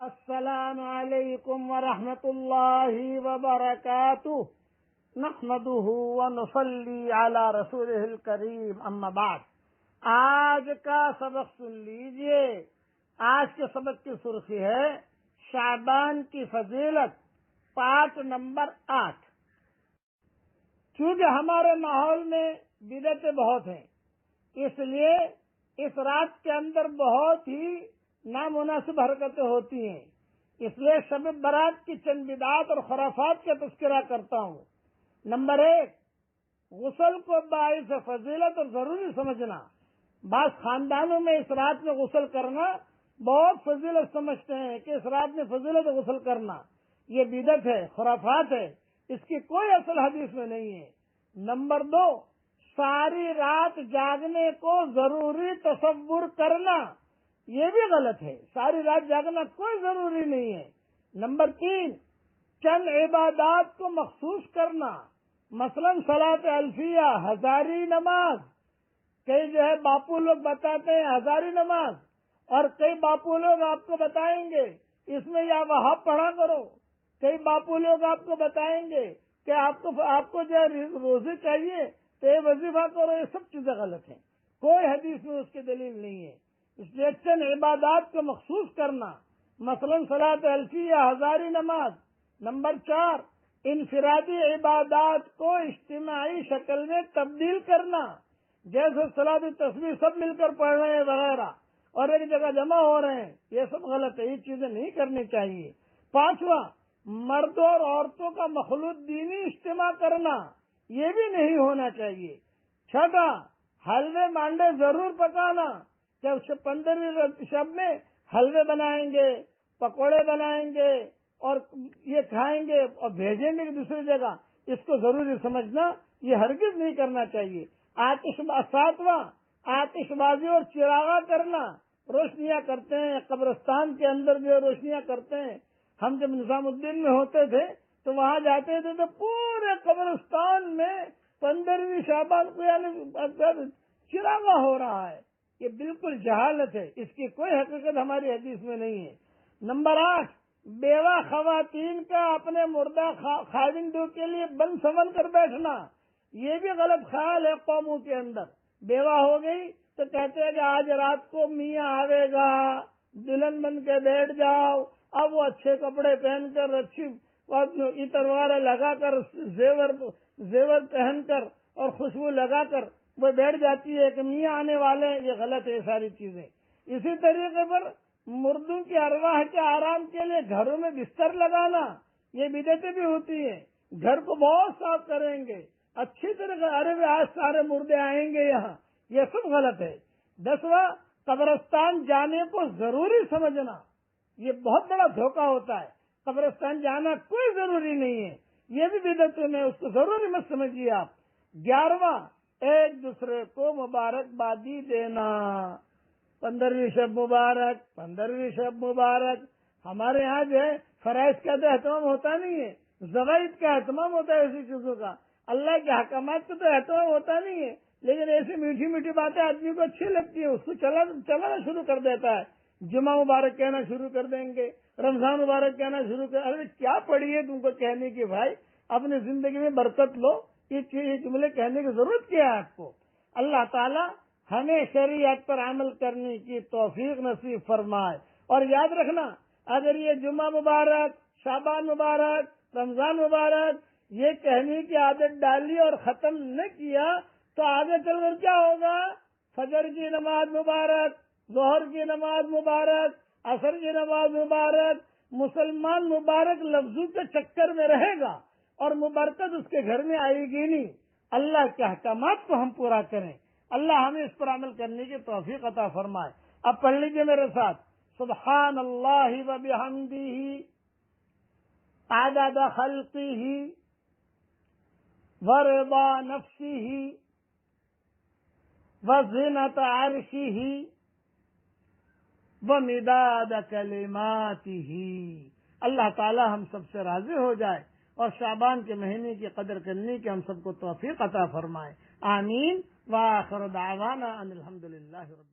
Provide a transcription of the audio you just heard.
السلام علیکم ورحمۃ اللہ وبرکاتہ نحمده ونصلی علی رسولہ الکریم اما بعد۔ آج کا سبق سن لیجئے۔ آج کے سبق کی سرخی ہے شعبان کی فضیلت، پارٹ نمبر 8۔ چونکہ ہمارے ماحول میں بدعتیں بہت ہیں، اس لیے اس رات کے اندر بہت ہی نامناسب حرکتیں ہوتی ہیں، اس لیے شب برات کی چند بدعات اور خرافات کا تذکرہ کرتا ہوں۔ نمبر 1، غسل کو باعث فضیلت اور ضروری سمجھنا۔ بعض خاندانوں میں اس رات میں غسل کرنا بہت فضیلت سمجھتے ہیں کہ اس رات میں فضیلت غسل کرنا، یہ بدعت ہے، خرافات ہے، اس کی کوئی اصل حدیث میں نہیں ہے۔ نمبر 2، ساری رات جاگنے کو ضروری تصور کرنا، یہ بھی غلط ہے۔ ساری رات جاگنا کوئی ضروری نہیں ہے۔ نمبر 3، چند عبادات کو مخصوص کرنا، مثلا صلاۃ الفیہ، ہزاری نماز۔ کئی جو ہے باپو لوگ بتاتے ہیں ہزاری نماز، اور کئی باپو لوگ آپ کو بتائیں گے اس میں یا وہاں پڑھا کرو، کئی باپو لوگ آپ کو بتائیں گے کہ آپ کو جو ہے روزی چاہیے تو یہ وظیفہ کرو۔ یہ سب چیزیں غلط ہیں، کوئی حدیث میں اس کی دلیل نہیں ہے۔ اس لیے چند عبادات کو مخصوص کرنا، مثلا صلاۃ الفیہ، ہزاری نماز۔ نمبر 4، انفرادی عبادات کو اجتماعی شکل میں تبدیل کرنا، جیسے صلاۃ تسبیح سب مل کر پڑھ رہے ہیں وغیرہ اور ایک جگہ جمع ہو رہے ہیں، یہ سب غلط ہے، یہ چیزیں نہیں کرنی چاہیے۔ 5واں، مردوں اور عورتوں کا مخلوط دینی اجتماع کرنا، یہ بھی نہیں ہونا چاہیے۔ 6واں، حلوے مانڈے ضرور پکانا، جب 15ویں شب میں حلوے بنائیں گے، پکوڑے بنائیں گے اور یہ کھائیں گے اور بھیجیں گے دوسری جگہ، اس کو ضروری سمجھنا، یہ ہرگز نہیں کرنا چاہیے۔ 7واں، آتش بازی اور چراغاں کرنا، روشنیاں کرتے ہیں قبرستان کے اندر جو روشنیاں کرتے ہیں۔ ہم جب نظام الدین میں ہوتے تھے تو وہاں جاتے تھے تو پورے قبرستان میں 15ویں شعبان کو یعنی چراغاں ہو رہا ہے، یہ بالکل جہالت ہے، اس کی کوئی حقیقت ہماری حدیث میں نہیں ہے۔ نمبر 8، بیوہ خواتین کا اپنے مردہ خاوندوں کے لیے بن سنبھل کر بیٹھنا، یہ بھی غلط خیال ہے قوموں کے اندر۔ بیوہ ہو گئی تو کہتے ہیں کہ آج رات کو میاں آئے گا، دلہن بن کے بیٹھ جاؤ۔ اب وہ اچھے کپڑے پہن کر، اچھی عطر وغیرہ لگا کر، زیور پہن کر اور خوشبو لگا کر وہ بیٹھ جاتی ہے کہ میاں آنے والے ہیں، یہ غلط ہے یہ ساری چیزیں۔ اسی طریقے پر مردوں کی ارواح کے آرام کے لیے گھروں میں بستر لگانا، یہ بدعتیں بھی ہوتی ہیں۔ گھر کو بہت صاف کریں گے اچھی طرح، ارے آج سارے مردے آئیں گے یہاں، یہ سب غلط ہے۔ 10واں، قبرستان جانے کو ضروری سمجھنا، یہ بہت بڑا دھوکہ ہوتا ہے۔ قبرستان جانا کوئی ضروری نہیں ہے، یہ بھی بدعت میں، اس کو ضروری مت سمجھیے آپ۔ 11واں، ایک دوسرے کو مبارکبادی دینا، 15ویں شب مبارک، 15ویں شب مبارک۔ ہمارے یہاں جو ہے فرائض کا تو اہتمام ہوتا نہیں ہے، ضوابط کا اہتمام ہوتا ہے، ایسی چیزوں کا، اللہ کے احکامات کا تو اہتمام ہوتا نہیں ہے، لیکن ایسی میٹھی میٹھی باتیں آدمی کو اچھی لگتی ہیں، اس کو چلانا شروع کر دیتا ہے۔ جمعہ مبارک کہنا شروع کر دیں گے، رمضان مبارک کہنا شروع ارے کیا پڑی ہے تم کو کہنے کی بھائی، اپنی زندگی میں برکت لو، یہ جملے کہنے کی ضرورت کیا ہے آپ کو؟ اللہ تعالی ہمیں شریعت پر عمل کرنے کی توفیق نصیب فرمائے۔ اور یاد رکھنا، اگر یہ جمعہ مبارک، شعبان مبارک، رمضان مبارک یہ کہنے کی عادت ڈالی اور ختم نہ کیا تو آگے چل کر کیا ہوگا؟ فجر کی نماز مبارک، ظہر کی نماز مبارک، عصر کی نماز مبارک، مسلمان مبارک لفظوں کے چکر میں رہے گا اور مبارکت اس کے گھر میں آئے گی نہیں۔ اللہ کے احکامات کو ہم پورا کریں، اللہ ہمیں اس پر عمل کرنے کی توفیق عطا فرمائے۔ اب پڑھ لیجیے میرے ساتھ، سبحان اللہ و بحمدہ عدد خلقہ ورضا نفسہ وزنۃ عرشہ ومداد کلماتہ۔ اللہ تعالی ہم سب سے راضی ہو جائے اور شعبان کے مہینے کی قدر کرنے کی ہم سب کو توفیق عطا فرمائے، آمین۔ وآخر دعوانا ان الحمد للہ رب